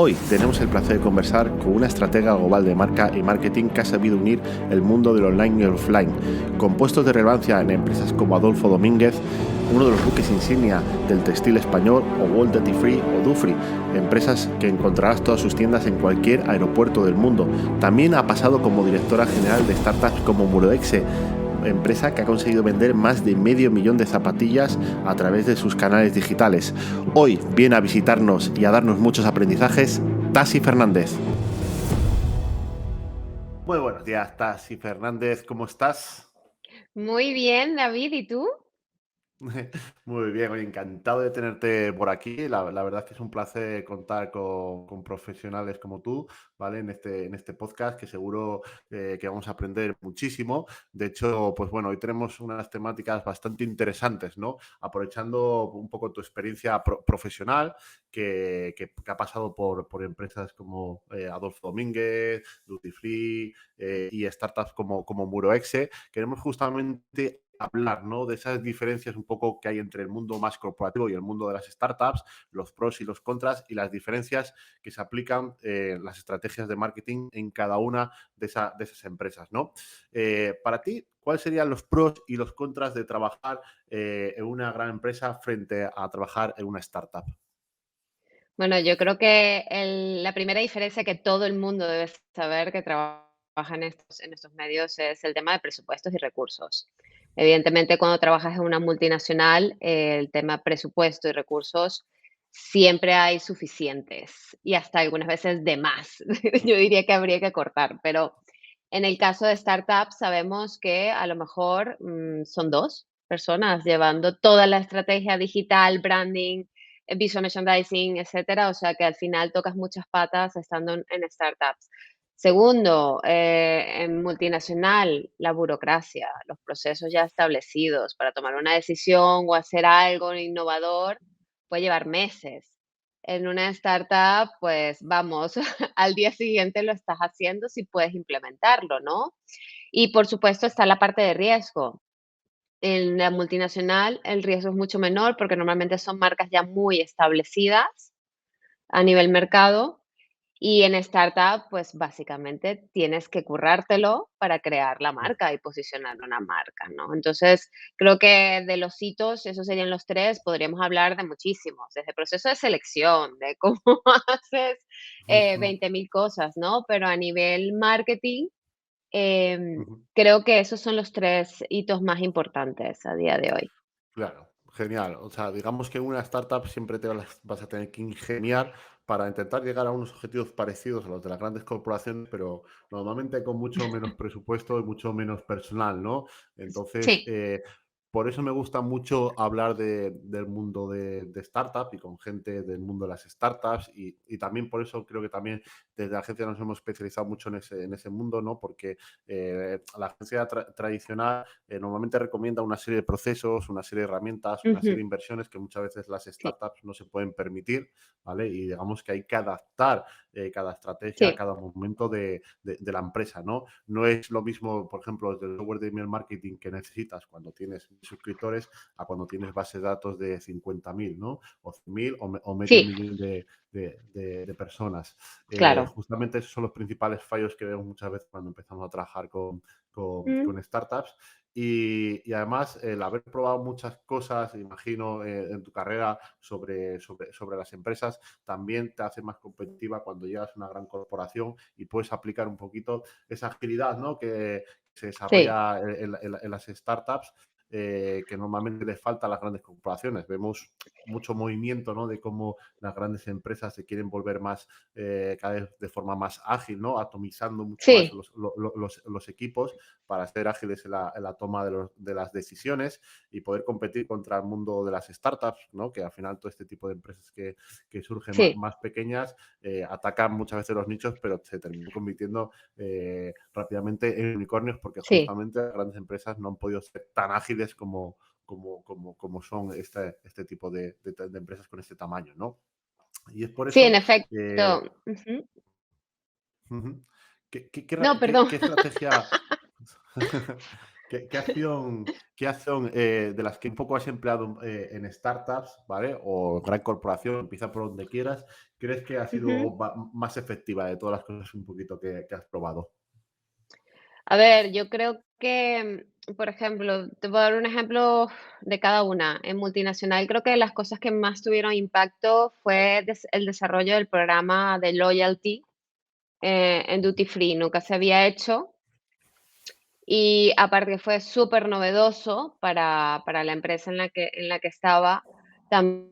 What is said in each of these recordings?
Hoy tenemos el placer de conversar con una estratega global de marca y marketing que ha sabido unir el mundo del online y el offline, con puestos de relevancia en empresas como Adolfo Domínguez, uno de los buques insignia del textil español, o World Duty Free o Dufry, empresas que encontrarás todas sus tiendas en cualquier aeropuerto del mundo. También ha pasado como directora general de startups como Muroexe, empresa que ha conseguido vender más de 500.000 de zapatillas a través de sus canales digitales. Hoy viene a visitarnos y a darnos muchos aprendizajes Tasi Fernández. Muy buenos días, Tasi Fernández, ¿cómo estás? Muy bien, David, ¿y tú? Muy bien, oye, encantado de tenerte por aquí. La verdad es que es un placer contar con profesionales como tú, ¿vale? En este podcast que seguro que vamos a aprender muchísimo. De hecho, pues bueno, hoy tenemos unas temáticas bastante interesantes, ¿no? Aprovechando un poco tu experiencia profesional que ha pasado por empresas como Adolfo Domínguez, Duty Free y startups como Muroexe. Queremos justamente hablar, ¿no?, de esas diferencias un poco que hay entre el mundo más corporativo y el mundo de las startups, los pros y los contras y las diferencias que se aplican en las estrategias de marketing en cada una de esas empresas, ¿no? Para ti, ¿cuáles serían los pros y los contras de trabajar en una gran empresa frente a trabajar en una startup? Bueno, yo creo que la primera diferencia que todo el mundo debe saber que trabaja en estos medios es el tema de presupuestos y recursos. Evidentemente, cuando trabajas en una multinacional, el tema presupuesto y recursos siempre hay suficientes y hasta algunas veces de más. Yo diría que habría que cortar, pero en el caso de startups sabemos que a lo mejor son dos personas llevando toda la estrategia digital, branding, visual merchandising, etcétera. O sea que al final tocas muchas patas estando en startups. Segundo, en multinacional, la burocracia, los procesos ya establecidos para tomar una decisión o hacer algo innovador puede llevar meses. En una startup, pues vamos, al día siguiente lo estás haciendo si puedes implementarlo, ¿no? Y por supuesto está la parte de riesgo. En la multinacional el riesgo es mucho menor porque normalmente son marcas ya muy establecidas a nivel mercado y en startup, pues básicamente tienes que currártelo para crear la marca y posicionar una marca, ¿no? Entonces, creo que de los hitos, esos serían los tres, podríamos hablar de muchísimos, desde el proceso de selección, de cómo haces 20.000 cosas, ¿no? Pero a nivel marketing, creo que esos son los tres hitos más importantes a día de hoy. Claro, genial. O sea, digamos que en una startup siempre te vas a tener que ingeniar para intentar llegar a unos objetivos parecidos a los de las grandes corporaciones, pero normalmente con mucho menos presupuesto y mucho menos personal, ¿no? Entonces, Sí, por eso me gusta mucho hablar del mundo de startup y con gente del mundo de las startups y también por eso creo que también desde la agencia nos hemos especializado mucho en ese mundo, ¿no? Porque la agencia tradicional normalmente recomienda una serie de procesos, una serie de herramientas, una serie ujú, de inversiones que muchas veces las sí, startups no se pueden permitir, ¿vale? Y digamos que hay que adaptar cada estrategia a sí, cada momento de la empresa, ¿no? No es lo mismo, por ejemplo, desde el software de email marketing que necesitas cuando tienes suscriptores a cuando tienes bases de datos de 50.000, ¿no? O 100.000 o medio sí, millón de personas. claro. Justamente esos son los principales fallos que vemos muchas veces cuando empezamos a trabajar Mm, con startups. Y además, el haber probado muchas cosas, imagino, en tu carrera sobre las empresas, también te hace más competitiva cuando llegas a una gran corporación y puedes aplicar un poquito esa agilidad, ¿no?, que se sí, desarrolla en las startups, que normalmente les falta a las grandes corporaciones. Vemos mucho movimiento, ¿no?, de cómo las grandes empresas se quieren volver más, cada vez de forma más ágil, ¿no?, atomizando mucho más sí, los equipos para ser ágiles en la toma de las decisiones y poder competir contra el mundo de las startups, ¿no? Que al final todo este tipo de empresas que surgen sí, más pequeñas atacan muchas veces los nichos, pero se terminan convirtiendo rápidamente en unicornios porque sí. justamente las grandes empresas no han podido ser tan ágiles como son este tipo de empresas con este tamaño, ¿no? Y es por Sí, en eso efecto. que... Ujú. Ujú. ¿Qué No, perdón. estrategia, qué acción de las que un poco has empleado en startups, ¿vale? O gran corporación, empieza por donde quieras, crees que ha Ujú. sido más efectiva de todas las cosas un poquito que has probado? A ver, yo creo que, por ejemplo, te voy a dar un ejemplo de cada una. En multinacional, creo que las cosas que más tuvieron impacto fue el desarrollo del programa de loyalty en Duty Free. Nunca se había hecho y aparte que fue súper novedoso para la empresa en la que estaba, también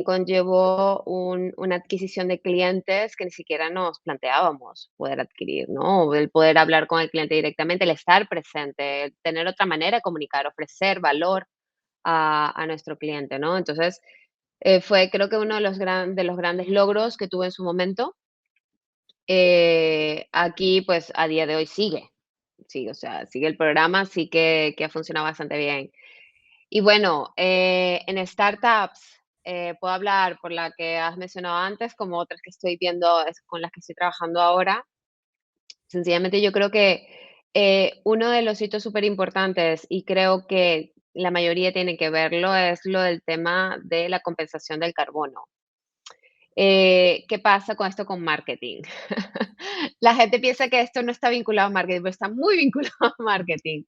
conllevó una adquisición de clientes que ni siquiera nos planteábamos poder adquirir, ¿no? El poder hablar con el cliente directamente, el estar presente, el tener otra manera de comunicar, ofrecer valor a nuestro cliente, ¿no? Entonces, fue creo que uno de los grandes logros que tuve en su momento. Aquí, pues, a día de hoy sigue. Sí, o sea, sigue el programa, sí que ha funcionado bastante bien. Y bueno, en startups, puedo hablar por la que has mencionado antes, como otras que estoy viendo, con las que estoy trabajando ahora. Sencillamente yo creo que uno de los hitos súper importantes, y creo que la mayoría tiene que verlo, es lo del tema de la compensación del carbono. ¿Qué pasa con esto con marketing? La gente piensa que esto no está vinculado a marketing, pero está muy vinculado a marketing.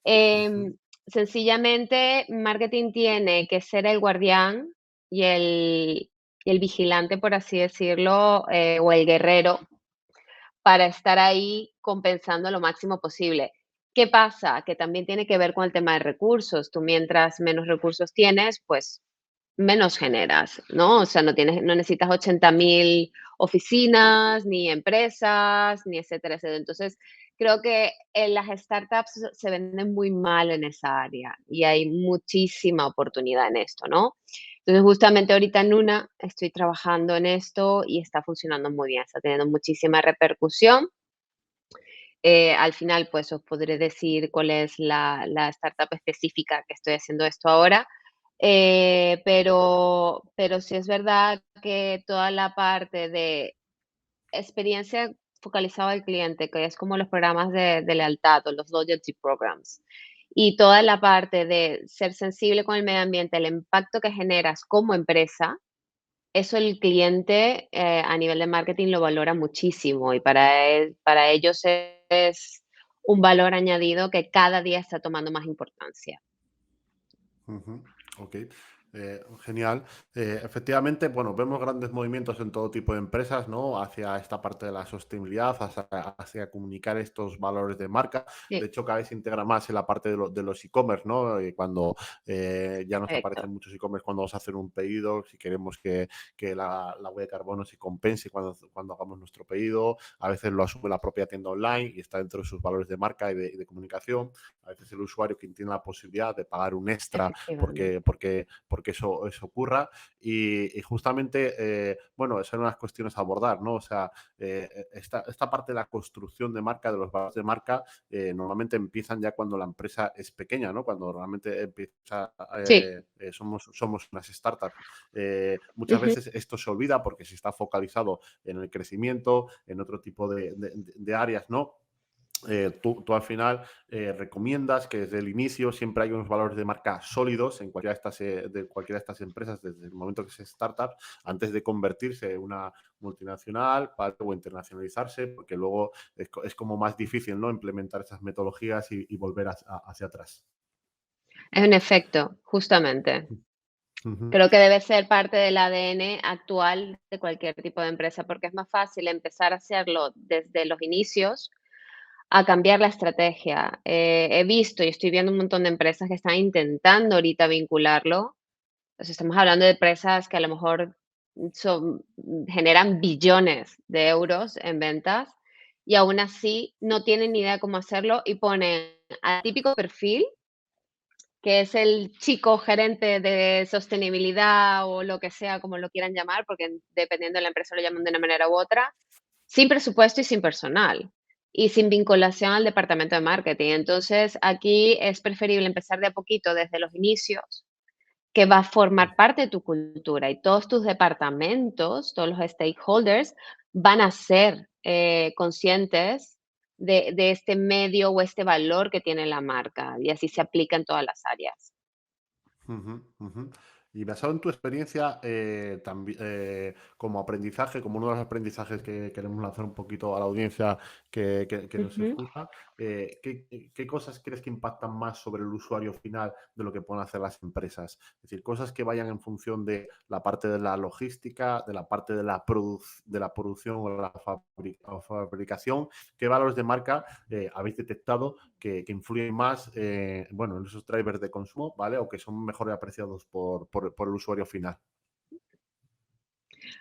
Ujú, Sencillamente, marketing tiene que ser el guardián y el vigilante, por así decirlo, o el guerrero para estar ahí compensando lo máximo posible. ¿Qué pasa? Que también tiene que ver con el tema de recursos. Tú mientras menos recursos tienes, pues menos generas, ¿no? O sea, no necesitas 80.000 oficinas, ni empresas, ni etcétera, etcétera. Entonces, creo que las startups se venden muy mal en esa área y hay muchísima oportunidad en esto, ¿no? Entonces, justamente ahorita en una estoy trabajando en esto y está funcionando muy bien, está teniendo muchísima repercusión. Al final, pues os podré decir cuál es la startup específica que estoy haciendo esto ahora, pero sí es verdad que toda la parte de experiencia focalizada al cliente, que es como los programas de lealtad o los loyalty programs, y toda la parte de ser sensible con el medio ambiente, el impacto que generas como empresa, eso el cliente, a nivel de marketing lo valora muchísimo y para ellos es un valor añadido que cada día está tomando más importancia. ujú, ok. Genial. Efectivamente, bueno, vemos grandes movimientos en todo tipo de empresas, ¿no? Hacia esta parte de la sostenibilidad, hacia comunicar estos valores de marca. De Sí, hecho, cada vez se integra más en la parte de los e-commerce, ¿no? Cuando ya nos correcto. aparecen muchos e-commerce cuando vamos a hacer un pedido, si queremos que la huella de carbono se compense cuando hagamos nuestro pedido. A veces lo asume la propia tienda online y está dentro de sus valores de marca y de comunicación. A veces el usuario quien tiene la posibilidad de pagar un extra Efectivamente. porque eso ocurra. Y justamente, bueno, esas son unas cuestiones a abordar, ¿no? O sea, esta parte de la construcción de marca, de los valores de marca, normalmente empiezan ya cuando la empresa es pequeña, ¿no? Cuando realmente empieza, Sí. somos unas startups. Muchas Ujú. veces esto se olvida porque se está focalizado en el crecimiento, en otro tipo de áreas, ¿no? Tú al final recomiendas que desde el inicio siempre hay unos valores de marca sólidos en cualquiera de estas empresas desde el momento que es startup, antes de convertirse en una multinacional para luego internacionalizarse, porque luego es como más difícil, ¿no? Implementar esas metodologías y volver hacia atrás. Es un efecto, justamente. Ujú, Creo que debe ser parte del ADN actual de cualquier tipo de empresa, porque es más fácil empezar a hacerlo desde los inicios a cambiar la estrategia. He visto y estoy viendo un montón de empresas que están intentando ahorita vincularlo. O sea, estamos hablando de empresas que a lo mejor generan billones de euros en ventas y aún así no tienen ni idea cómo hacerlo y ponen al típico perfil, que es el chico gerente de sostenibilidad o lo que sea, como lo quieran llamar, porque dependiendo de la empresa lo llaman de una manera u otra, sin presupuesto y sin personal, y sin vinculación al departamento de marketing. Entonces, aquí es preferible empezar de a poquito desde los inicios, que va a formar parte de tu cultura y todos tus departamentos, todos los stakeholders van a ser conscientes de este medio o este valor que tiene la marca y así se aplica en todas las áreas. ujú, ujú. Y basado en tu experiencia, como aprendizaje, como uno de los aprendizajes que queremos lanzar un poquito a la audiencia que nos Ujú. escucha, ¿qué cosas crees que impactan más sobre el usuario final de lo que pueden hacer las empresas? Es decir, cosas que vayan en función de la parte de la logística, de la parte de de la producción o la o fabricación. ¿Qué valores de marca habéis detectado que influyen más bueno, en esos drivers de consumo, ¿vale? O que son mejor apreciados por el usuario final?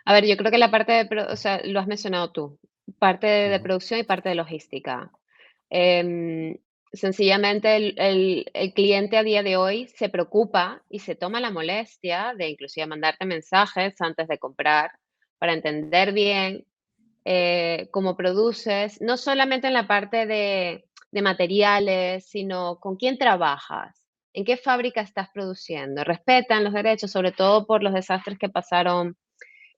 A ver, yo creo que la parte de o sea, lo has mencionado tú, parte de Ujú, producción y parte de logística. Em, Sencillamente el cliente a día de hoy se preocupa y se toma la molestia de inclusive mandarte mensajes antes de comprar para entender bien cómo produces, no solamente en la parte de materiales, sino con quién trabajas, en qué fábrica estás produciendo, respetan los derechos, sobre todo por los desastres que pasaron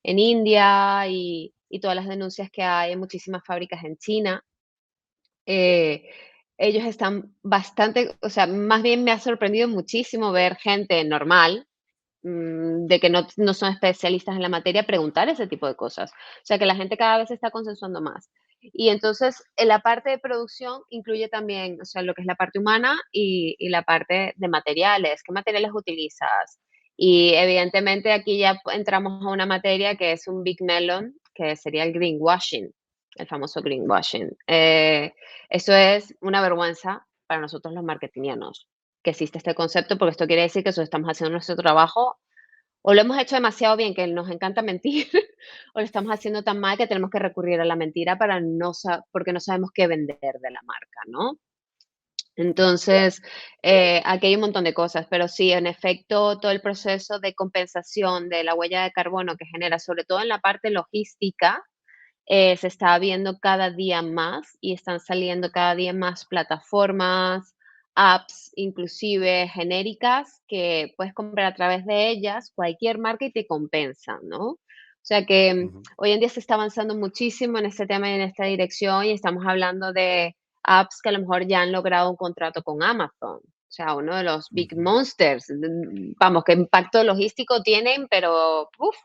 en India y todas las denuncias que hay en muchísimas fábricas en China. Eh, Ellos están bastante, o sea, más bien me ha sorprendido muchísimo ver gente normal, de que no son especialistas en la materia, preguntar ese tipo de cosas. O sea, que la gente cada vez está consensuando más. Y entonces, en la parte de producción incluye también, o sea, lo que es la parte humana y la parte de materiales. ¿Qué materiales utilizas? Y evidentemente aquí ya entramos a una materia que es un big melon, que sería el greenwashing, el famoso greenwashing. Eso es una vergüenza para nosotros los marketingianos que existe este concepto, porque esto quiere decir que nosotros estamos haciendo nuestro trabajo o lo hemos hecho demasiado bien, que nos encanta mentir, o lo estamos haciendo tan mal que tenemos que recurrir a la mentira para no porque no sabemos qué vender de la marca, ¿no? claro. Entonces, aquí hay un montón de cosas, pero sí, en efecto, todo el proceso de compensación de la huella de carbono que genera, sobre todo en la parte logística, se está viendo cada día más y están saliendo cada día más plataformas, apps, inclusive genéricas, que puedes comprar a través de ellas cualquier marca y te compensan, ¿no? O sea que Ujú, hoy en día se está avanzando muchísimo en este tema y en esta dirección y estamos hablando de apps que a lo mejor ya han logrado un contrato con Amazon. O sea, uno de los big ujú, monsters, vamos, qué impacto logístico tienen, pero uf,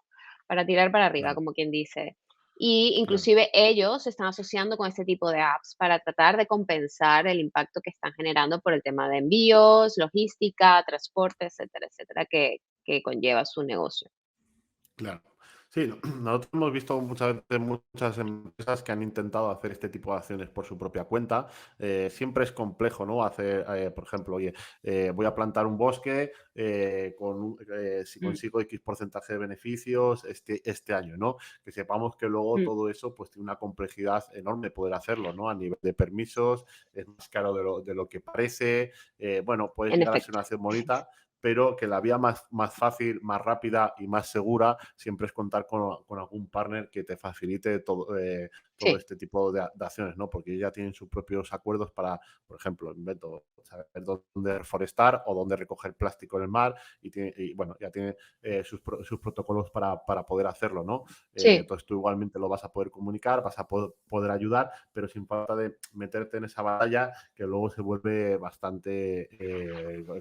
para tirar para arriba, claro, como quien dice. Y claro. inclusive ellos se están asociando con este tipo de apps para tratar de compensar el impacto que están generando por el tema de envíos, logística, transporte, etcétera, etcétera, que conlleva su negocio. Claro. Sí, nosotros hemos visto muchas veces muchas empresas que han intentado hacer este tipo de acciones por su propia cuenta. Siempre es complejo, ¿no? Hacer, por ejemplo, oye, voy a plantar un bosque si Mm, consigo X porcentaje de beneficios este año, ¿no? Que sepamos que luego mm, todo eso pues tiene una complejidad enorme poder hacerlo, ¿no? A nivel de permisos, es más caro de lo que parece. Bueno, puedes en llegar a ser efecto. una acción bonita, pero que la vía más fácil, más rápida y más segura siempre es contar con algún partner que te facilite todo Sí, este tipo de acciones, ¿no? Porque ellos ya tienen sus propios acuerdos para, por ejemplo, invento, saber dónde reforestar o dónde recoger plástico en el mar y bueno, ya tienen sus protocolos para poder hacerlo, ¿no? sí, Entonces tú igualmente lo vas a poder comunicar, vas a poder ayudar, pero sin falta de meterte en esa batalla que luego se vuelve bastante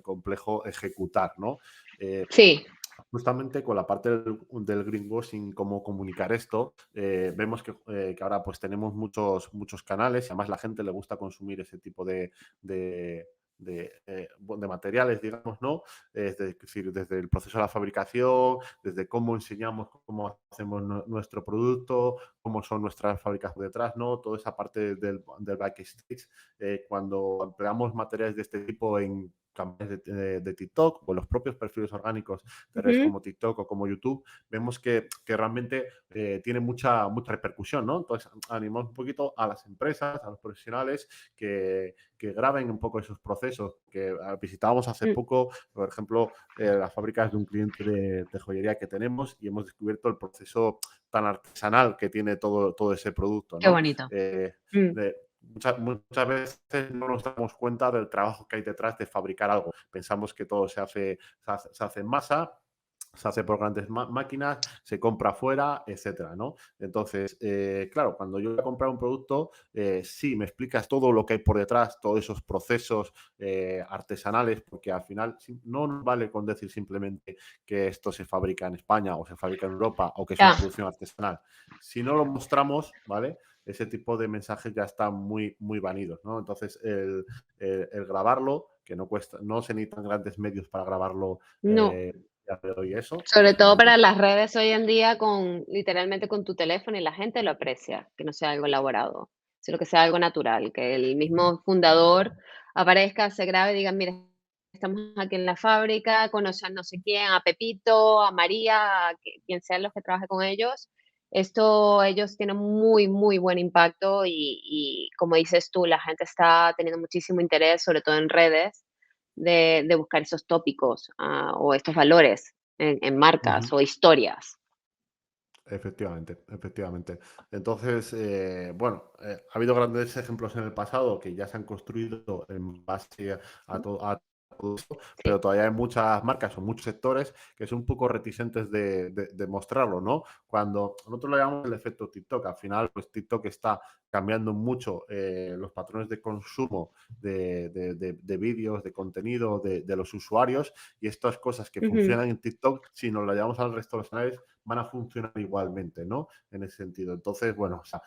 complejo ejecutar, ¿no? Eh, sí. Justamente con la parte del greenwashing, cómo comunicar esto, vemos que ahora pues tenemos muchos canales y además la gente le gusta consumir ese tipo de, de materiales, digamos, ¿no? Es decir, desde el proceso de la fabricación, desde cómo enseñamos, cómo hacemos nuestro producto, cómo son nuestras fábricas por detrás, ¿no? Toda esa parte del backstage, cuando empleamos materiales de este tipo en campañas de TikTok o en los propios perfiles orgánicos de redes Ujú, como TikTok o como YouTube, vemos que realmente tiene mucha repercusión, ¿no? Entonces, animamos un poquito a las empresas, a los profesionales que graben un poco esos procesos. Que visitábamos hace mm. poco, por ejemplo, las fábricas de un cliente de joyería que tenemos y hemos descubierto el proceso tan artesanal que tiene todo ese producto, Qué ¿no? bonito. Eh, Mm, de, muchas veces no nos damos cuenta del trabajo que hay detrás de fabricar algo. Pensamos que todo se hace en masa se hace por grandes máquinas, se compra fuera, etcétera, ¿no? Entonces, claro, cuando yo voy a comprar un producto, sí, me explicas todo lo que hay por detrás, todos esos procesos artesanales, porque al final no nos vale con decir simplemente que esto se fabrica en España o se fabrica en Europa o que es una Ya, producción artesanal. Si no lo mostramos, ¿vale? Ese tipo de mensajes ya están muy, muy vanidos, ¿no? Entonces, el grabarlo, que no cuesta, no se necesitan grandes medios para grabarlo, no. ya te doy eso, Sobre todo ¿vale? para las redes hoy en día con literalmente con tu teléfono y la gente lo aprecia, que no sea algo elaborado, sino que sea algo natural, que el mismo fundador aparezca, se grabe y diga, mira, estamos aquí en la fábrica, conocen no sé quién, a Pepito, a María, quien sea los que trabaje con ellos. Esto, ellos tienen muy, muy buen impacto y como dices tú, la gente está teniendo muchísimo interés, sobre todo en redes, de buscar esos tópicos o estos valores en marcas Ujú. o historias. Efectivamente, efectivamente. Entonces, bueno, ha habido grandes ejemplos en el pasado que ya se han construido en base a todo esto, Sí. pero todavía hay muchas marcas o muchos sectores que son un poco reticentes de mostrarlo, ¿no? Cuando nosotros lo llamamos el efecto TikTok, al final, pues TikTok está cambiando mucho los patrones de consumo de vídeos, de contenido, de los usuarios, y estas cosas que Ujú. funcionan en TikTok, si nos lo llevamos al resto de los canales, van a funcionar igualmente, ¿no? En ese sentido. Entonces, bueno, o sea,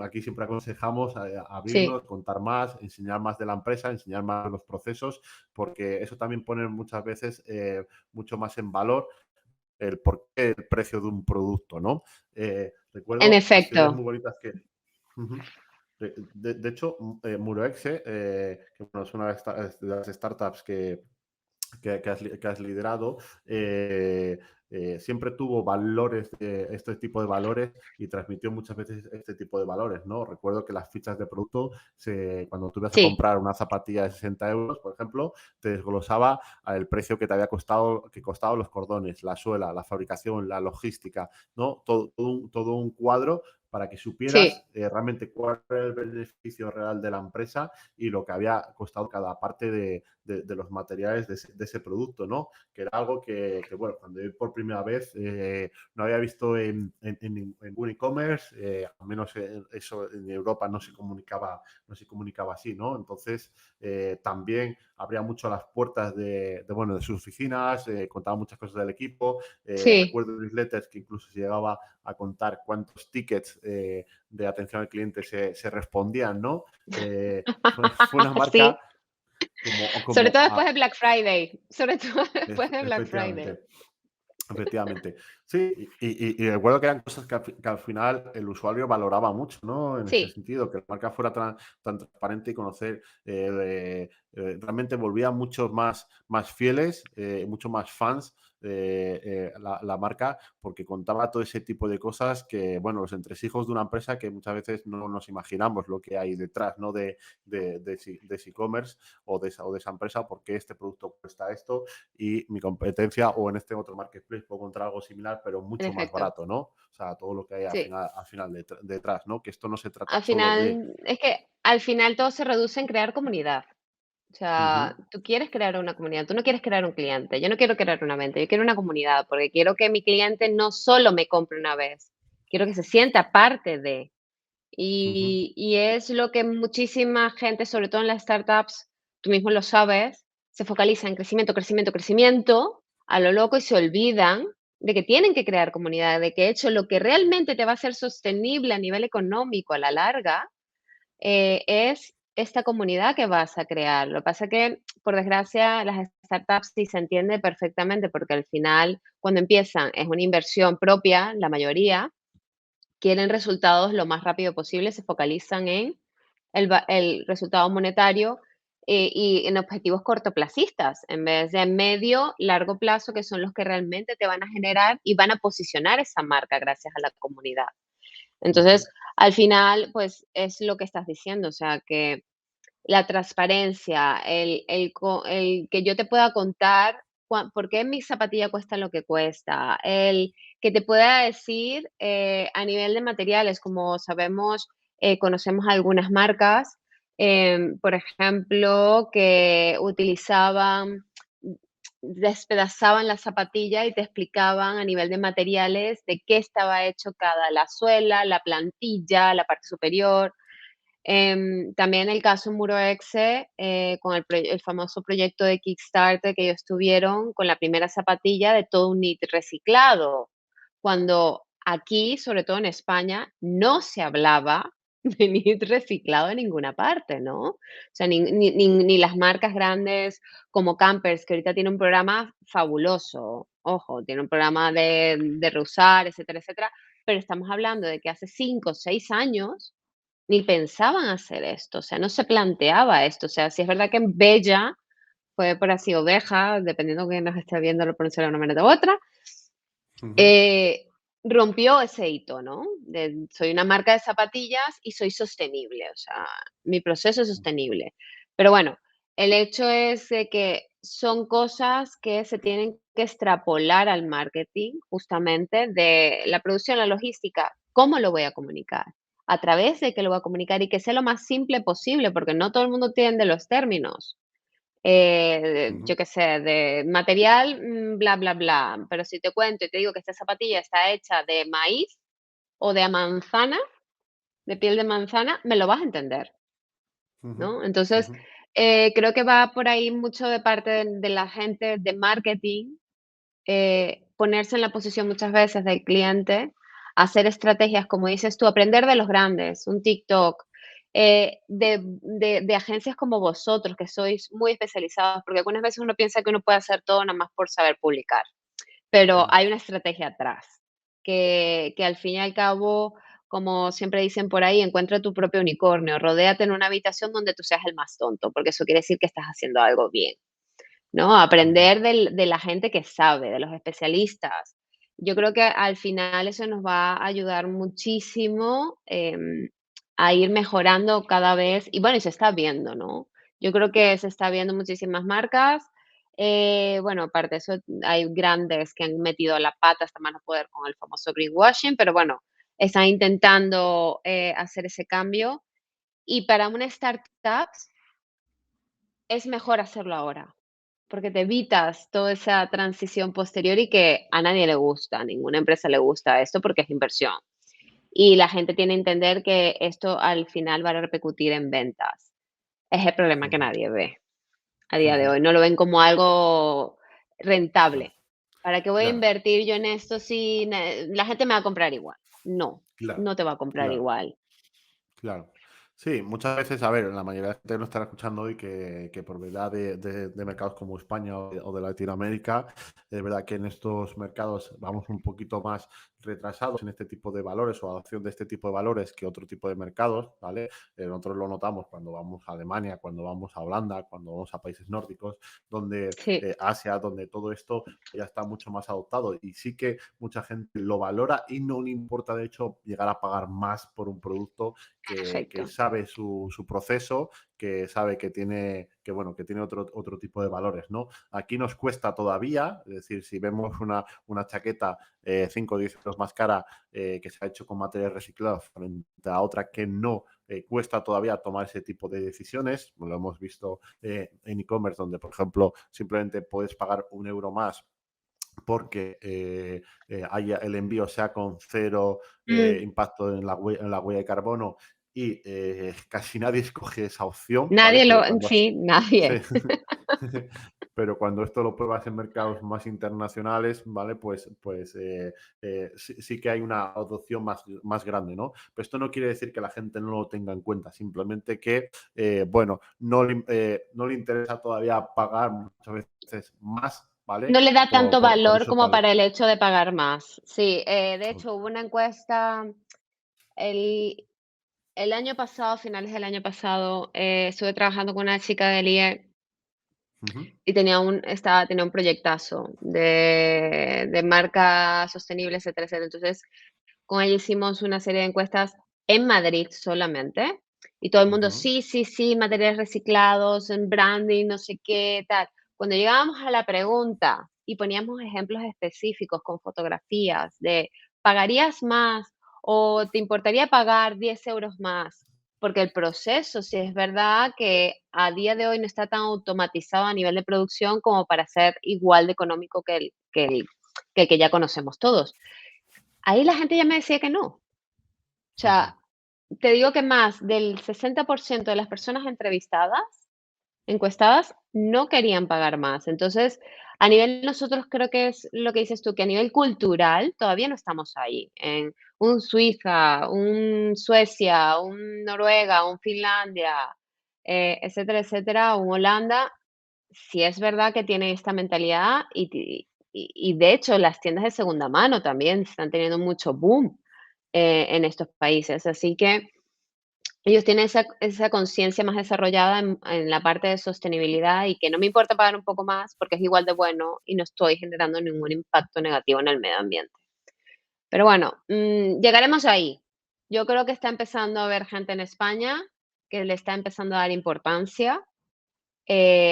aquí siempre aconsejamos Sí, abrirlo, contar más, enseñar más de la empresa, enseñar más de los procesos, porque eso también pone muchas veces mucho más en valor el por qué el precio de un producto, ¿no? en Recuerdo historias efecto. muy bonitas que... Ujú. De hecho, Muroexe, que bueno, es una de las startups que has liderado, siempre tuvo valores, este tipo de valores, y transmitió muchas veces este tipo de valores, ¿no? Recuerdo que las fichas de producto, cuando tú ibas a Sí, comprar una zapatilla de 60 euros, por ejemplo, te desglosaba el precio que te había costado, que costaban los cordones, la suela, la fabricación, la logística, ¿no? Todo un cuadro para que supieras sí, realmente cuál era el beneficio real de la empresa y lo que había costado cada parte de los materiales de ese producto, ¿no? Que era algo bueno, cuando yo por primera vez no había visto en ningún e-commerce, al menos eso en Europa no se comunicaba así, ¿no? Entonces, también abría mucho las puertas bueno, de sus oficinas, contaba muchas cosas del equipo, sí. recuerdo newsletters que incluso se llegaba a contar cuántos tickets de atención al cliente se respondían, ¿no? Fue una Sí, marca como, sobre como todo después a, de Black Friday, sobre todo después de Black Friday. efectivamente, efectivamente. Sí, y recuerdo que eran cosas que al final el usuario valoraba mucho, ¿no? En ese Sí, sentido, que la marca fuera tan transparente y conocer, realmente volvía muchos más fieles, mucho más fans la marca, porque contaba todo ese tipo de cosas que, bueno, los entresijos de una empresa que muchas veces no nos imaginamos lo que hay detrás, ¿no? De ese e-commerce o de esa empresa, porque este producto cuesta esto y mi competencia o en este otro marketplace puedo encontrar algo similar, pero en mucho más efecto. barato, ¿no? O sea, todo lo que hay Sí. al final detrás, ¿no? Que esto no se trata Al solo de... final, es que al final todo se reduce en crear comunidad. O sea, Ujú, tú quieres crear una comunidad, tú no quieres crear un cliente. Yo no quiero crear una venta, yo quiero una comunidad, porque quiero que mi cliente no solo me compre una vez, quiero que se sienta parte de. ujú, Y es lo que muchísima gente, sobre todo en las startups, tú mismo lo sabes, se focaliza en crecimiento, crecimiento, crecimiento, a lo loco y se olvidan de que tienen que crear comunidad, de que de hecho lo que realmente te va a hacer sostenible a nivel económico a la larga es esta comunidad que vas a crear. Lo que pasa que, por desgracia, las startups sí se entiende perfectamente porque al final, cuando empiezan, es una inversión propia, la mayoría, quieren resultados lo más rápido posible, se focalizan en el resultado monetario y en objetivos cortoplacistas, en vez de medio, largo plazo, que son los que realmente te van a generar y van a posicionar esa marca gracias a la comunidad. ujú. Entonces, al final, pues es lo que estás diciendo, o sea, que la transparencia, el que yo te pueda contar por qué mi zapatilla cuesta lo que cuesta, el que te pueda decir a nivel de materiales, como sabemos, conocemos algunas marcas, por ejemplo, que utilizaban despedazaban la zapatilla y te explicaban a nivel de materiales de qué estaba hecho la suela, la plantilla, la parte superior. También el caso Muroexe, con el famoso proyecto de Kickstarter que ellos tuvieron con la primera zapatilla de todo un knit reciclado, cuando aquí, sobre todo en España, no se hablaba de knit reciclado en ninguna parte, ¿no? O sea, ni las marcas grandes como Campers, que ahorita tiene un programa fabuloso, ojo, tiene un programa de reusar, etcétera, etcétera, pero estamos hablando de que hace 5 o 6 años ni pensaban hacer esto, o sea, no se planteaba esto. O sea, sí es verdad que en Bella fue por así oveja, dependiendo de quién nos esté viendo, lo pronunciará de una manera u otra, Ujú, eh, rompió ese hito, ¿no? Soy una marca de zapatillas y soy sostenible, o sea, mi proceso es sostenible. Pero bueno, el hecho es de que son cosas que se tienen que extrapolar al marketing, justamente, de la producción, la logística. ¿Cómo lo voy a comunicar? ¿A través de qué lo voy a comunicar? Y que sea lo más simple posible, porque no todo el mundo entiende los términos. Yo ujú, qué sé, de material, bla, bla, bla. Pero si te cuento y te digo que esta zapatilla está hecha de maíz o de manzana, de piel de manzana, me lo vas a entender, ujú, ¿no? Entonces, ujú, creo que va por ahí mucho de parte de la gente de marketing, ponerse en la posición muchas veces del cliente, hacer estrategias, como dices tú, aprender de los grandes, un TikTok, de agencias como vosotros, que sois muy especializados, porque algunas veces uno piensa que uno puede hacer todo nada más por saber publicar, pero ujú, hay una estrategia atrás, que al fin y al cabo, como siempre dicen por ahí, encuentra tu propio unicornio, rodéate en una habitación donde tú seas el más tonto, porque eso quiere decir que estás haciendo algo bien. ¿No? ujú, Aprender de la gente que sabe, de los especialistas. Yo creo que al final eso nos va a ayudar muchísimo, a ir mejorando cada vez y bueno, y se está viendo, ¿no? Yo creo que se está viendo muchísimas marcas, bueno, aparte de eso, hay grandes que han metido la pata hasta más no poder con el famoso greenwashing, pero bueno, están intentando, hacer ese cambio, y para una startup es mejor hacerlo ahora. Porque te evitas toda esa transición posterior y que a nadie le gusta, a ninguna empresa le gusta esto porque es inversión. Y la gente tiene que entender que esto al final va a repercutir en ventas. Es el problema que ujú, nadie ve a día de ujú. hoy. No lo ven como algo Claro, rentable. ¿Para qué voy a claro, invertir yo en esto si la gente me va a comprar igual? No, claro, no te va a comprar claro. igual. Claro. Sí, muchas veces, a ver, la mayoría de la gente que nos estará escuchando hoy que por verdad de mercados como España o de Latinoamérica, es verdad que en estos mercados vamos un poquito más retrasados en este tipo de valores o adopción de este tipo de valores que otro tipo de mercados, ¿vale? Nosotros lo notamos cuando vamos a Alemania, cuando vamos a Holanda, cuando vamos a países nórdicos, donde Sí, Asia, donde todo esto ya está mucho más adoptado y sí que mucha gente lo valora y no le importa, de hecho, llegar a pagar más por un producto que perfecto. sabe su proceso, que sabe que tiene, que, bueno, que tiene otro tipo de valores, ¿no? Aquí nos cuesta todavía, es decir, si vemos una chaqueta 5 o 10 euros más cara que se ha hecho con materiales reciclados frente a otra que no, cuesta todavía tomar ese tipo de decisiones. Lo hemos visto en e-commerce, donde, por ejemplo, simplemente puedes pagar 1 euro más porque el envío sea con cero Mm, impacto en la huella de carbono y casi nadie escoge esa opción, ¿vale? nadie Pero lo, cuando, sí, sí. nadie. Pero cuando esto lo pruebas en mercados más internacionales, ¿vale? Sí que hay una adopción más grande, ¿no? Pero esto no quiere decir que la gente no lo tenga en cuenta, simplemente que, bueno, no le interesa todavía pagar muchas veces más, ¿vale? No le da tanto Por valor esos como para valores. el hecho de pagar más. Sí, de hecho, hubo una encuesta el el año pasado, a finales del año pasado, estuve trabajando con una chica del IE Ujú, y tenía un proyectazo de marcas sostenibles, etcétera, etcétera. Entonces, con ella hicimos una serie de encuestas en Madrid solamente, y todo el mundo: ujú, "Sí, sí, sí, materiales reciclados, en branding, no sé qué, tal". Cuando llegábamos a la pregunta y poníamos ejemplos específicos con fotografías de: "¿Pagarías más o te importaría pagar 10 euros más porque el proceso, sí es verdad que a día de hoy no está tan automatizado a nivel de producción como para ser igual de económico que el que ya conocemos todos. Ahí la gente ya me decía que no. O Ujú, sea, te digo que más del 60% de las personas entrevistadas, encuestadas, no querían pagar más. Entonces, a nivel nosotros creo que es lo que dices tú, que a nivel cultural todavía no estamos ahí. En un Suiza, un Suecia, un Noruega, un Finlandia, etcétera, etcétera, un Holanda, sí es verdad que tiene esta mentalidad y de hecho las tiendas de segunda mano también están teniendo mucho boom, en estos países. Así que ellos tienen esa conciencia más desarrollada en la parte de sostenibilidad y que no me importa pagar un poco más porque es igual de bueno y no estoy generando ningún impacto negativo en el medio ambiente. Pero bueno, llegaremos ahí. Yo creo que está empezando a haber gente en España que le está empezando a dar importancia,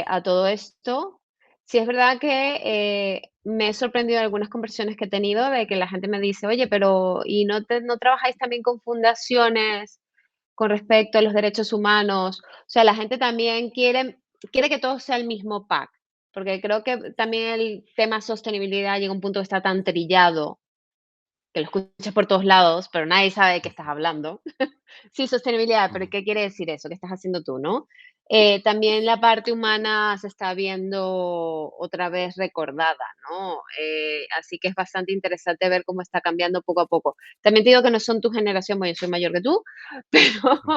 a todo esto. Sí es verdad que, me he sorprendido en algunas conversaciones que he tenido de que la gente me dice: "Oye, pero, ¿y no trabajáis también con fundaciones con respecto a los derechos humanos?". O sea, la gente también quiere que todo sea el mismo pack, porque creo que también el tema sostenibilidad llega a un punto que está tan trillado, que lo escuchas por todos lados, pero nadie sabe de qué estás hablando. Sí, sostenibilidad, pero ujú, ¿qué quiere decir eso? ¿Qué estás haciendo tú, no? También la parte humana se está viendo otra vez recordada, ¿no? Así que es bastante interesante ver cómo está cambiando poco a poco. También te digo que no son tu generación, bueno, yo soy mayor que tú, pero ujú,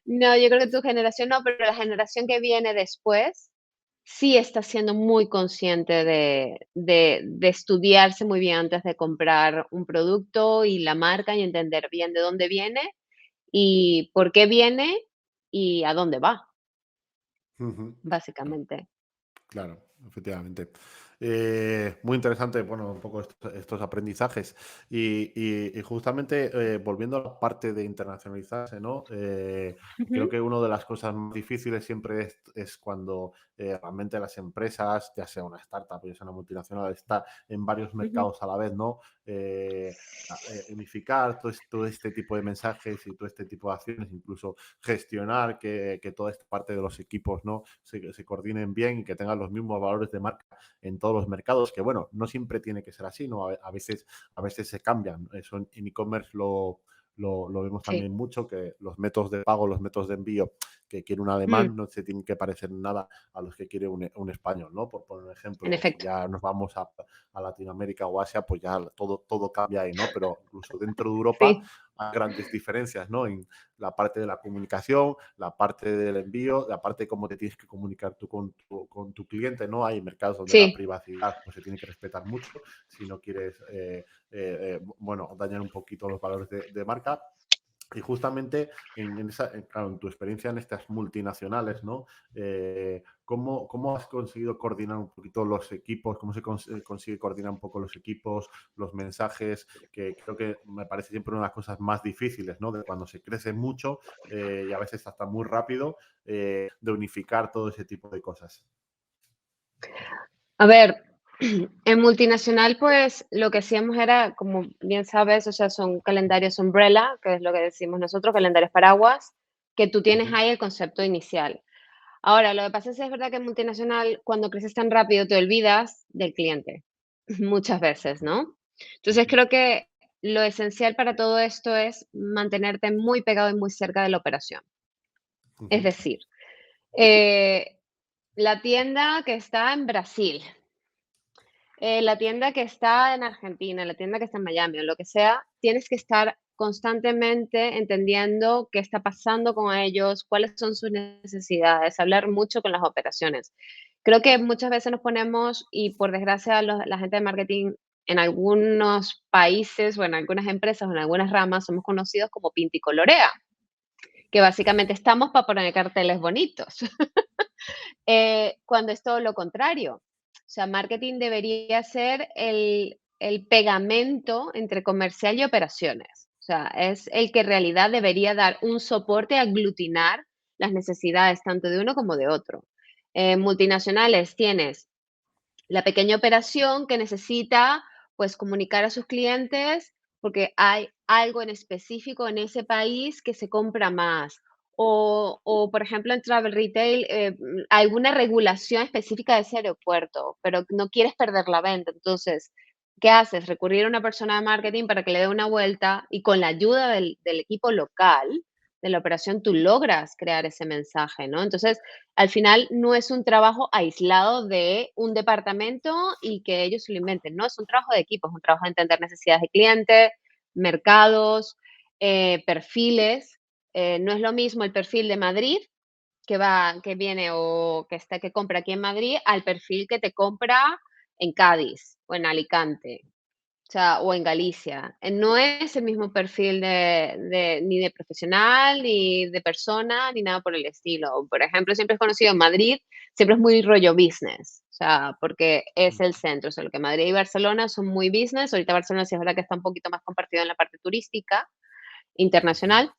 no, yo creo que tu generación no, pero la generación que viene después sí está siendo muy consciente de estudiarse muy bien antes de comprar un producto y la marca y entender bien de dónde viene y por qué viene y a dónde va, ujú. básicamente. Claro, efectivamente. Muy interesante, bueno, un poco estos aprendizajes. Y justamente volviendo a la parte de internacionalizarse, ¿no? Creo Ujú, que una de las cosas más difíciles siempre es cuando realmente las empresas, ya sea una startup, ya sea una multinacional, está en varios ujú. mercados a la vez, ¿no? Unificar todo este tipo de mensajes y todo este tipo de acciones, incluso gestionar que toda esta parte de los equipos, ¿no? Se coordinen bien y que tengan los mismos valores de marca en todos los mercados, que bueno, no siempre tiene que ser así, ¿no? A veces se cambian. Eso en e-commerce lo vemos Sí, también mucho, que los métodos de pago, los métodos de envío que quiere un mm, alemán no se tienen que parecer nada a los que quiere un español, ¿no? Por poner un en ejemplo, si efecto. ya nos vamos a Latinoamérica o Asia, pues ya todo cambia ahí, ¿no? Pero incluso dentro de Europa Sí, hay grandes diferencias, ¿no? En la parte de la comunicación, la parte del envío, la parte de cómo te tienes que comunicar tú con tu cliente, ¿no? Hay mercados donde la sí. privacidad pues, se tiene que respetar mucho si no quieres, bueno, dañar un poquito los valores de marca. Y justamente claro, en tu experiencia en estas multinacionales, ¿no? ¿Cómo has conseguido coordinar un poquito los equipos? ¿Cómo consigue coordinar un poco los equipos, los mensajes? Que creo que me parece siempre una de las cosas más difíciles, ¿no? De cuando se crece mucho y a veces hasta muy rápido, de unificar todo ese tipo de cosas. A ver, en multinacional, pues, lo que hacíamos era, como bien sabes, o sea, son calendarios umbrella, que es lo que decimos nosotros, calendarios paraguas, que tú tienes Ujú, ahí el concepto inicial. Ahora, lo que pasa es verdad que en multinacional, cuando creces tan rápido, te olvidas del cliente, muchas veces, ¿no? Entonces, ujú, creo que lo esencial para todo esto es mantenerte muy pegado y muy cerca de la operación. Es ujú, decir, eh, la tienda que está en Brasil, la tienda que está en Argentina, la tienda que está en Miami o lo que sea, tienes que estar constantemente entendiendo qué está pasando con ellos, cuáles son sus necesidades, hablar mucho con las operaciones. Creo que muchas veces nos ponemos, y por desgracia la gente de marketing en algunos países o en algunas empresas o en algunas ramas somos conocidos como pinta y colorea, que básicamente estamos para poner carteles bonitos. Cuando es todo lo contrario. O sea, marketing debería ser el pegamento entre comercial y operaciones. O sea, es el que en realidad debería dar un soporte a aglutinar las necesidades tanto de uno como de otro. En multinacionales tienes la pequeña operación que necesita, pues, comunicar a sus clientes porque hay algo en específico en ese país que se compra más, O, por ejemplo, en travel retail, alguna regulación específica de ese aeropuerto, pero no quieres perder la venta. Entonces, ¿qué haces? Recurrir a una persona de marketing para que le dé una vuelta y con la ayuda del equipo local de la operación, tú logras crear ese mensaje, ¿no? Entonces, al final no es un trabajo aislado de un departamento y que ellos se lo inventen, no, es un trabajo de equipo, es un trabajo de entender necesidades de clientes, mercados, perfiles. No es lo mismo el perfil de Madrid que viene o que compra aquí en Madrid al perfil que te compra en Cádiz o en Alicante. O sea, o en Galicia. No es el mismo perfil de ni de profesional, ni de persona, ni nada por el estilo. Por ejemplo, siempre es conocido en Madrid, siempre es muy rollo business, o sea, porque es el centro, o sea, lo que Madrid y Barcelona son muy business. Ahorita Barcelona sí es verdad que está un poquito más compartido en la parte turística Ujú. internacional,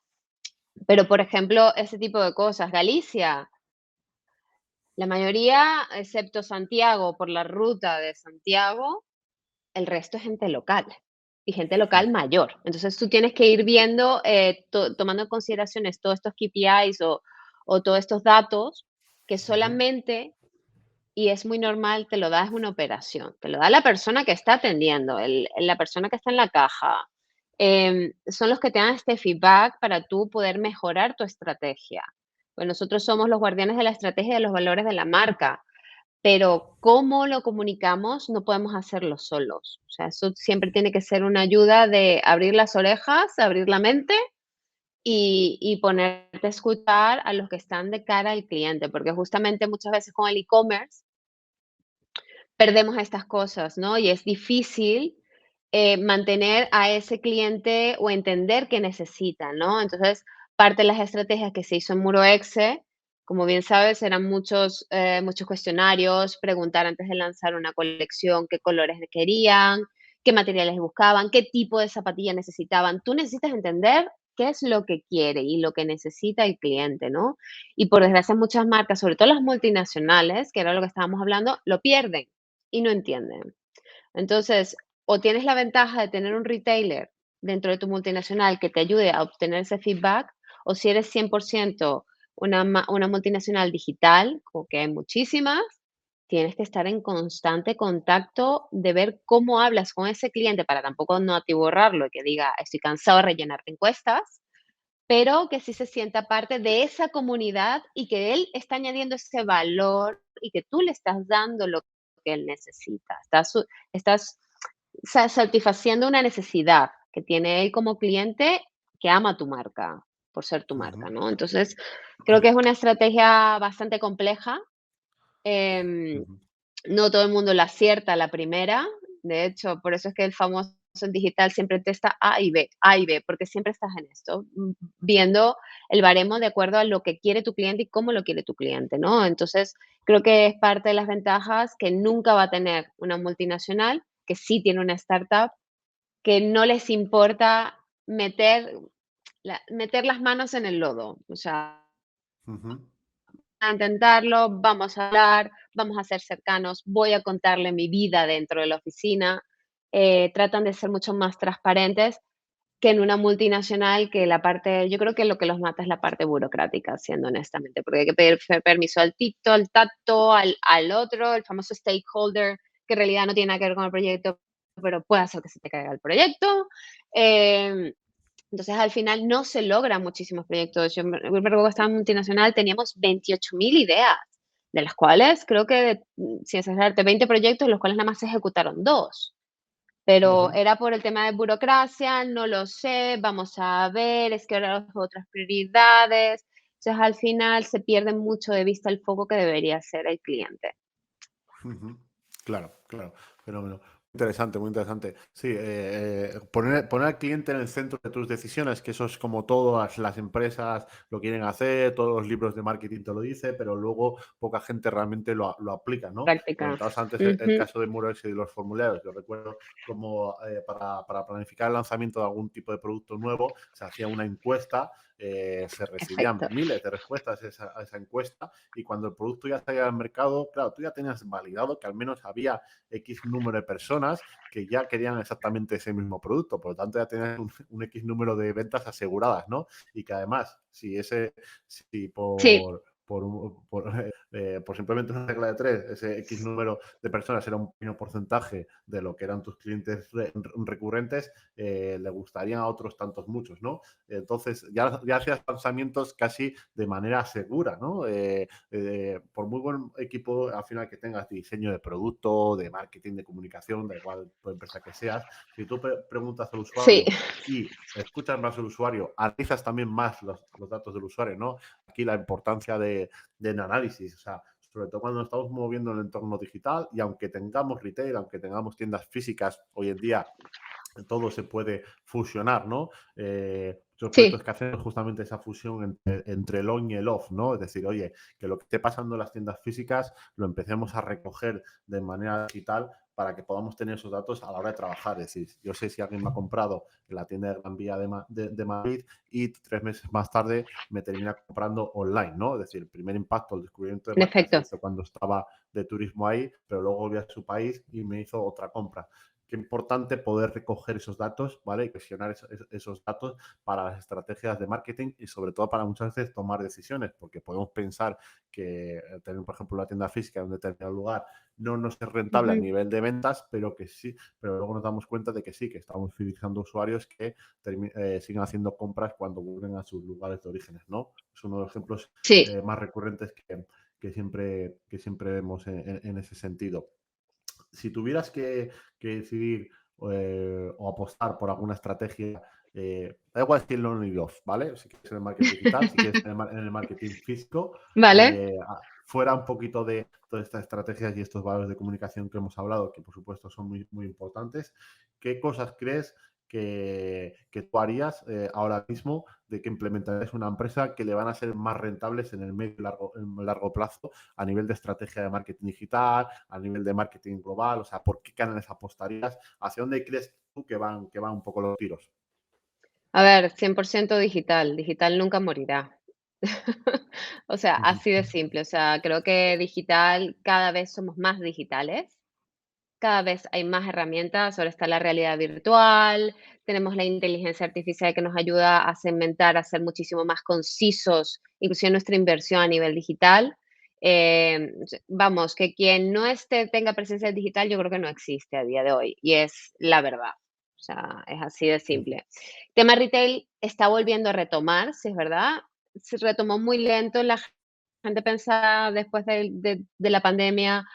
pero, por ejemplo, ese tipo de cosas. Galicia, la mayoría, excepto Santiago, por la ruta de Santiago, el resto es gente local y gente local mayor. Entonces tú tienes que ir viendo, tomando en consideraciones todos estos KPIs o todos estos datos que Ujú. solamente, y es muy normal, te lo da es una operación, te lo da la persona que está atendiendo, la persona que está en la caja. Son los que te dan este feedback para tú poder mejorar tu estrategia. Pues nosotros somos los guardianes de la estrategia y de los valores de la marca, pero cómo lo comunicamos no podemos hacerlo solos. O sea, eso siempre tiene que ser una ayuda de abrir las orejas, abrir la mente y ponerte a escuchar a los que están de cara al cliente, porque justamente muchas veces con el e-commerce perdemos estas cosas, ¿no? Y es difícil mantener a ese cliente o entender qué necesita, ¿no? Entonces, parte de las estrategias que se hizo en Muroexe, como bien sabes, eran muchos cuestionarios, preguntar antes de lanzar una colección qué colores querían, qué materiales buscaban, qué tipo de zapatilla necesitaban. Tú necesitas entender qué es lo que quiere y lo que necesita el cliente, ¿no? Y por desgracia muchas marcas, sobre todo las multinacionales, que era lo que estábamos hablando, lo pierden y no entienden. Entonces, o tienes la ventaja de tener un retailer dentro de tu multinacional que te ayude a obtener ese feedback, o si eres 100% una multinacional digital, como que hay muchísimas, tienes que estar en constante contacto de ver cómo hablas con ese cliente para tampoco no atiborrarlo y que diga, estoy cansado de rellenarte encuestas, pero que sí se sienta parte de esa comunidad y que él está añadiendo ese valor y que tú le estás dando lo que él necesita. Estás satisfaciendo una necesidad que tiene él como cliente que ama tu marca, por ser tu marca, Ujú. ¿no? Entonces, creo que es una estrategia bastante compleja. em, Ujú. no todo el mundo la acierta a la primera. De hecho, por eso es que el famoso en digital siempre testa A y B, porque siempre estás en esto, viendo el baremo de acuerdo a lo que quiere tu cliente y cómo lo quiere tu cliente, ¿no? Entonces, creo que es parte de las ventajas que nunca va a tener una multinacional, que sí tiene una startup, que no les importa meter las manos en el lodo. O sea, Ujú. a intentarlo, vamos a hablar, vamos a ser cercanos, voy a contarle mi vida dentro de la oficina. Tratan de ser mucho más transparentes que en una multinacional que la parte, yo creo que lo que los mata es la parte burocrática, siendo honestamente, porque hay que pedir permiso al TICTO, al tacto, al otro, el famoso stakeholder, que en realidad no tiene nada que ver con el proyecto, pero puede hacer que se te caiga el proyecto. Em, entonces, al final no se logran muchísimos proyectos. Yo me recuerdo que estaba en multinacional, teníamos 28.000 ideas, de las cuales creo que, sin exagerarte, 20 proyectos, de los cuales nada más se ejecutaron 2. Pero Ujú. era por el tema de burocracia, no lo sé, vamos a ver, es que ahora las otras prioridades. Entonces, al final se pierde mucho de vista el foco que debería ser el cliente. Ujú. Claro, claro, fenómeno. Interesante, muy interesante. Sí, poner al cliente en el centro de tus decisiones, que eso es como todas las empresas lo quieren hacer, todos los libros de marketing te lo dice, pero luego poca gente realmente lo aplica, ¿no? Práctica. Comentabas antes el Ujú, caso de Murex y los formularios. Yo recuerdo como para planificar el lanzamiento de algún tipo de producto nuevo se hacía una encuesta se recibían Perfecto. miles de respuestas a esa encuesta y cuando el producto ya salía al mercado, claro, tú ya tenías validado que al menos había X número de personas que ya querían exactamente ese mismo producto, por lo tanto ya tenías un X número de ventas aseguradas, ¿no? Y que además, si Sí, por simplemente una regla de tres, ese X número de personas era un pequeño porcentaje de lo que eran tus clientes recurrentes, le gustarían a otros tantos muchos, ¿no? Entonces ya hacías lanzamientos casi de manera segura, ¿no? Por muy buen equipo al final que tengas de diseño de producto, de marketing, de comunicación, da igual tu empresa que seas, si tú preguntas al sí, usuario y escuchas más al usuario, analizas también más los datos del usuario, ¿no? Aquí la importancia del análisis, o sea, sobre todo cuando nos estamos moviendo en el entorno digital y aunque tengamos retail, aunque tengamos tiendas físicas, hoy en día todo se puede fusionar, ¿no? Los proyectos sí. que hacen justamente esa fusión entre el on y el off, ¿no? Es decir, oye, que lo que esté pasando en las tiendas físicas lo empecemos a recoger de manera digital para que podamos tener esos datos a la hora de trabajar. Es decir, yo sé si alguien me ha comprado en la tienda de Gran Vía de Madrid y 3 meses más tarde me termina comprando online, ¿no? Es decir, el primer impacto, el descubrimiento de En marca se efecto. hizo cuando estaba de turismo ahí, pero luego volví a su país y me hizo otra compra. Qué importante poder recoger esos datos, ¿vale? Y cuestionar esos datos para las estrategias de marketing y sobre todo para muchas veces tomar decisiones, porque podemos pensar que tener, por ejemplo, una tienda física en un determinado lugar no nos es rentable a Ujú. nivel de ventas, pero que sí, pero luego nos damos cuenta de que sí, que estamos fidelizando usuarios que siguen haciendo compras cuando vuelven a sus lugares de orígenes, ¿no? Es uno de los ejemplos Sí. más recurrentes que siempre vemos en ese sentido. Si tuvieras que decidir o apostar por alguna estrategia, da igual si el on y el off, ¿vale? Si quieres en el marketing digital, si quieres en el marketing físico, Vale. fuera un poquito de todas estas estrategias y estos valores de comunicación que hemos hablado, que por supuesto son muy, muy importantes, ¿qué cosas crees que tú harías ahora mismo de que implementarías una empresa que le van a ser más rentables en el medio y largo plazo a nivel de estrategia de marketing digital, a nivel de marketing global? O sea, ¿por qué canales apostarías? ¿Hacia dónde crees tú que van un poco los tiros? A ver, 100% digital. Digital nunca morirá. O sea, así de simple. O sea, creo que digital, cada vez somos más digitales. Cada vez hay más herramientas, ahora está la realidad virtual, tenemos la inteligencia artificial que nos ayuda a segmentar, a ser muchísimo más concisos, inclusive nuestra inversión a nivel digital. Vamos, que quien no tenga presencia digital, yo creo que no existe a día de hoy, y es la verdad. O sea, es así de simple. Tema retail está volviendo a retomar, si es verdad. Se retomó muy lento, la gente pensaba después de la pandemia,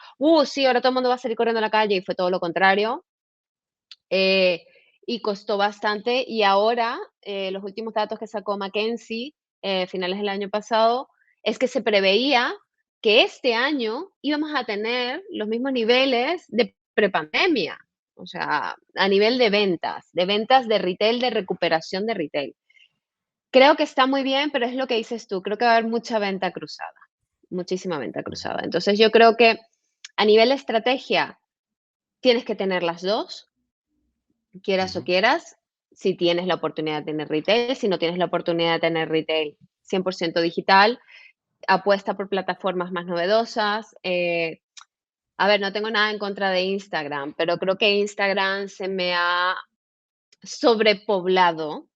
sí, ahora todo el mundo va a salir corriendo a la calle, y fue todo lo contrario. eh, y costó bastante. Y ahora, los últimos datos que sacó McKinsey, finales del año pasado, es que se preveía que este año íbamos a tener los mismos niveles de prepandemia. O sea, a nivel de ventas de retail, de recuperación de retail. Creo que está muy bien, pero es lo que dices tú, creo que va a haber mucha venta cruzada, muchísima venta cruzada. Entonces, yo creo que a nivel de estrategia tienes que tener las 2, quieras o Ujú. quieras, si tienes la oportunidad de tener retail, si no tienes la oportunidad de tener retail 100% digital, apuesta por plataformas más novedosas. A ver, no tengo nada en contra de Instagram, pero creo que Instagram se me ha sobrepoblado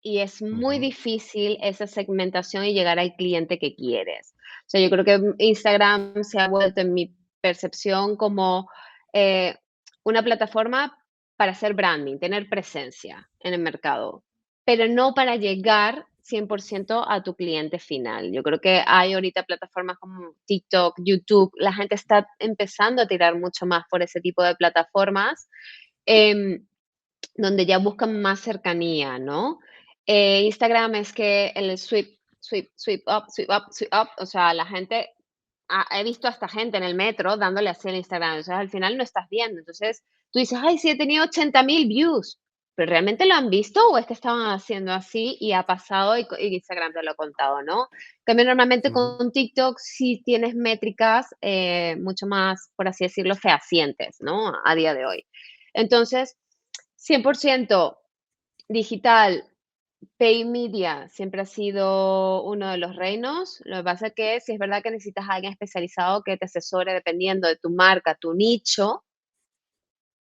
y es muy Ujú. difícil esa segmentación y llegar al cliente que quieres. O sea, yo creo que Instagram se ha vuelto, en mi percepción, como eh, una plataforma para hacer branding, tener presencia en el mercado, pero no para llegar 100% a tu cliente final. Yo creo que hay ahorita plataformas como TikTok, YouTube, la gente está empezando a tirar mucho más por ese tipo de plataformas. em, Donde ya buscan más cercanía, ¿no? Instagram es que el sweep up, sweep up, o sea, la gente, he visto hasta gente en el metro dándole así en Instagram, entonces al final no estás viendo, entonces tú dices, ay, sí, he tenido 80.000 views, pero ¿realmente lo han visto o es que estaban haciendo así y ha pasado y Instagram te lo ha contado, ¿no? En cambio, normalmente Ujú. con TikTok sí tienes métricas mucho más, por así decirlo, fehacientes, ¿no? A día de hoy. Entonces, 100% digital, Pay media siempre ha sido uno de los reinos. Lo que pasa es que sí es verdad que necesitas a alguien especializado que te asesore dependiendo de tu marca, tu nicho,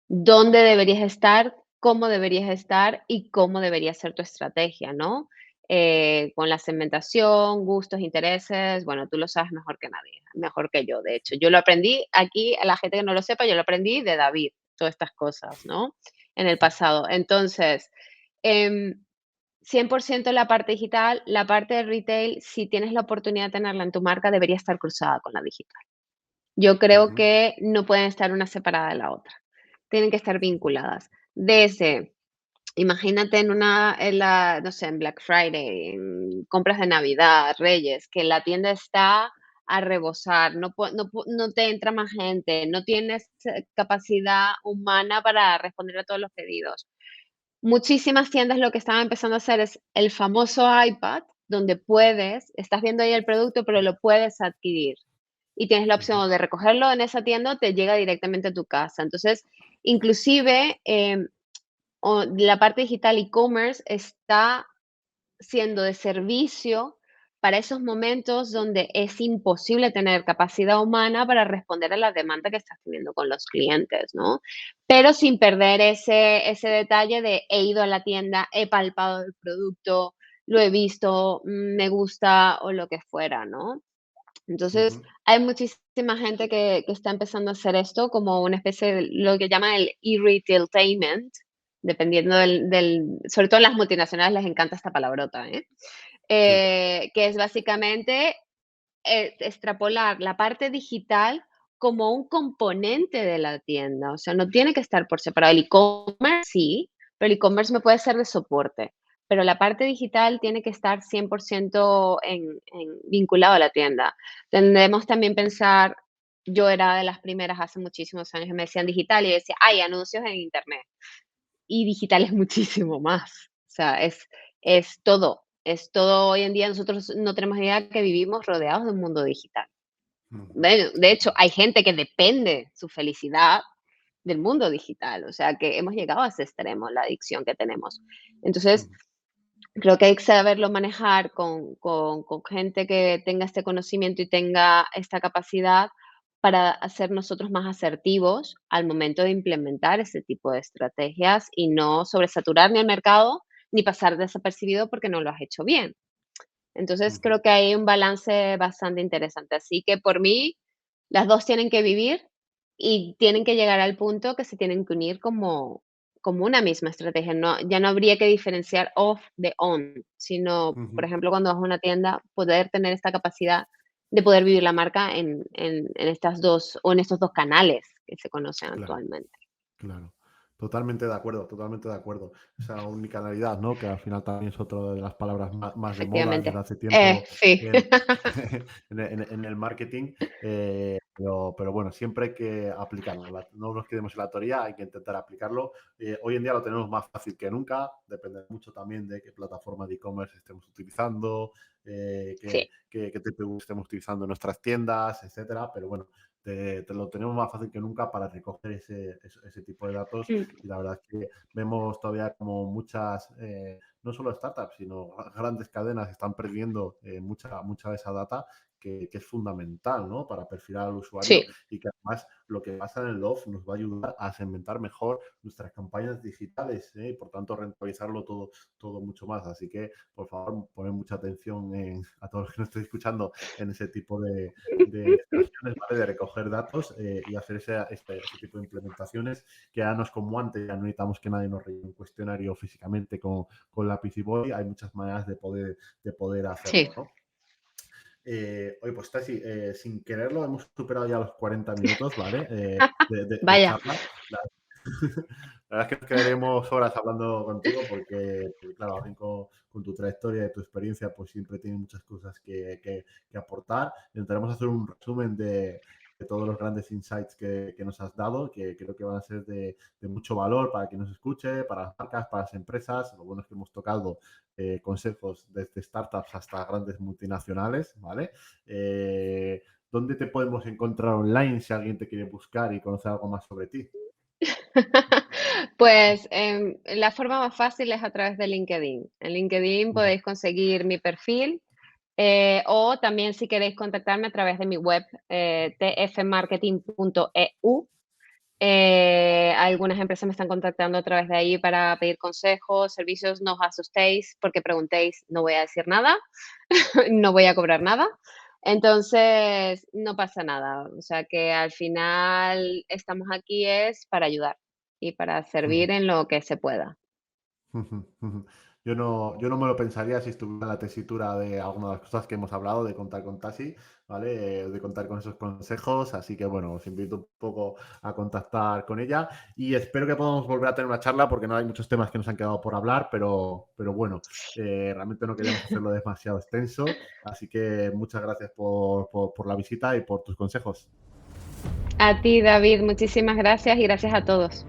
dónde deberías estar, cómo deberías estar y cómo debería ser tu estrategia, ¿no? Con la segmentación, gustos, intereses, bueno, tú lo sabes mejor que nadie, mejor que yo, de hecho. Yo lo aprendí aquí, a la gente que no lo sepa, yo lo aprendí de David, todas estas cosas, ¿no? En el pasado. Entonces, em, 100% la parte digital, la parte de retail, si tienes la oportunidad de tenerla en tu marca, debería estar cruzada con la digital. Yo creo Ujú, que no pueden estar una separada de la otra, tienen que estar vinculadas. Desde, imagínate en la, no sé, en Black Friday, en compras de Navidad, Reyes, que la tienda está a rebosar, no te entra más gente, no tienes capacidad humana para responder a todos los pedidos. Muchísimas tiendas lo que estaban empezando a hacer es el famoso iPad, donde estás viendo ahí el producto, pero lo puedes adquirir. Y tienes la ujú, opción de recogerlo en esa tienda o te llega directamente a tu casa. Entonces, inclusive, la parte digital e-commerce está siendo de servicio para esos momentos donde es imposible tener capacidad humana para responder a la demanda que estás teniendo con los clientes, ¿no? Pero sin perder ese detalle de he ido a la tienda, he palpado el producto, lo he visto, me gusta o lo que fuera, ¿no? Entonces, ujú, hay muchísima gente que está empezando a hacer esto como una especie de lo que llaman el e-retailtainment, dependiendo sobre todo en las multinacionales les encanta esta palabrota, ¿eh? sí, Que es básicamente, extrapolar la parte digital como un componente de la tienda, o sea, no tiene que estar por separado. El e-commerce sí, pero el e-commerce me puede ser de soporte, pero la parte digital tiene que estar 100% vinculado a la tienda. Tendemos también pensar, yo era de las primeras hace muchísimos años que me decían digital y yo decía: "Ay, anuncios en Internet", y digital es muchísimo más, o sea, es todo hoy en día, nosotros no tenemos idea que vivimos rodeados de un mundo digital. ujú, Bueno, de hecho, hay gente que depende su felicidad del mundo digital, o sea, que hemos llegado a ese extremo, la adicción que tenemos. Entonces, ujú, creo que hay que saberlo manejar con gente que tenga este conocimiento y tenga esta capacidad para hacer nosotros más asertivos al momento de implementar ese tipo de estrategias y no sobresaturar ni el mercado ni pasar desapercibido porque no lo has hecho bien. Entonces, ujú. creo que hay un balance bastante interesante. Así que por mí, las 2 tienen que vivir y tienen que llegar al punto que se tienen que unir como una misma estrategia. Ya no habría que diferenciar off de on, sino, por Ujú. ejemplo, cuando vas a una tienda, poder tener esta capacidad de poder vivir la marca en estas 2 o en estos 2 canales que se conocen Claro, actualmente. claro. Totalmente de acuerdo, totalmente de acuerdo. Esa unicanalidad, ¿no? Que al final también es otra de las palabras más de moda desde Efectivamente. hace tiempo Sí. en, en el marketing. Pero bueno, siempre hay que aplicarlo. No nos quedemos en la teoría, hay que intentar aplicarlo. Hoy en día lo tenemos más fácil que nunca. Depende mucho también de qué plataforma de e-commerce estemos utilizando, Sí. qué TPU estemos utilizando en nuestras tiendas, etcétera. Pero bueno, te lo tenemos más fácil que nunca para recoger ese tipo de datos Mm. y la verdad es que vemos todavía como muchas, no solo startups, sino grandes cadenas están perdiendo mucha de esa data que es fundamental, ¿no? Para perfilar al usuario Sí. y que además lo que pasa en el off nos va a ayudar a segmentar mejor nuestras campañas digitales, ¿eh? Y por tanto rentabilizarlo todo mucho más. Así que, por favor, poner mucha atención a todos los que nos estéis escuchando en ese tipo de extracciones, ¿vale? De recoger datos y hacer ese tipo de implementaciones que ya no es como antes, ya no necesitamos que nadie nos rellene un cuestionario físicamente con lápiz y boli, hay muchas maneras de poder hacerlo, Sí. ¿no? Oye, pues Tessy, sin quererlo hemos superado ya los 40 minutos, ¿vale? De Vaya. charla. La, la verdad es que nos quedaremos horas hablando contigo porque, claro, alguien con tu trayectoria y tu experiencia, pues siempre tiene muchas cosas que aportar. Intentaremos hacer un resumen de todos los grandes insights que nos has dado, que creo que van a ser de mucho valor para quien nos escuche, para las marcas, para las empresas. Lo bueno es que hemos tocado consejos desde startups hasta grandes multinacionales, ¿vale? ¿Dónde te podemos encontrar online si alguien te quiere buscar y conocer algo más sobre ti? Pues, la forma más fácil es a través de LinkedIn. En LinkedIn Ujú, podéis conseguir mi perfil, o también si queréis contactarme a través de mi web, tfmarketing.eu. Algunas empresas me están contactando a través de ahí para pedir consejos, servicios. No os asustéis porque preguntéis, no voy a decir nada, no voy a cobrar nada. Entonces, no pasa nada. O sea que al final estamos aquí es para ayudar y para ujú. servir en lo que se pueda. Ujú, ujú. Yo no me lo pensaría si estuviera en la tesitura de algunas de las cosas que hemos hablado, de contar con Tasi, ¿vale? De contar con esos consejos. Así que bueno, os invito un poco a contactar con ella y espero que podamos volver a tener una charla porque no hay muchos temas que nos han quedado por hablar, pero bueno, realmente no queríamos hacerlo demasiado extenso. Así que muchas gracias por la visita y por tus consejos. A ti, David, muchísimas gracias y gracias a todos.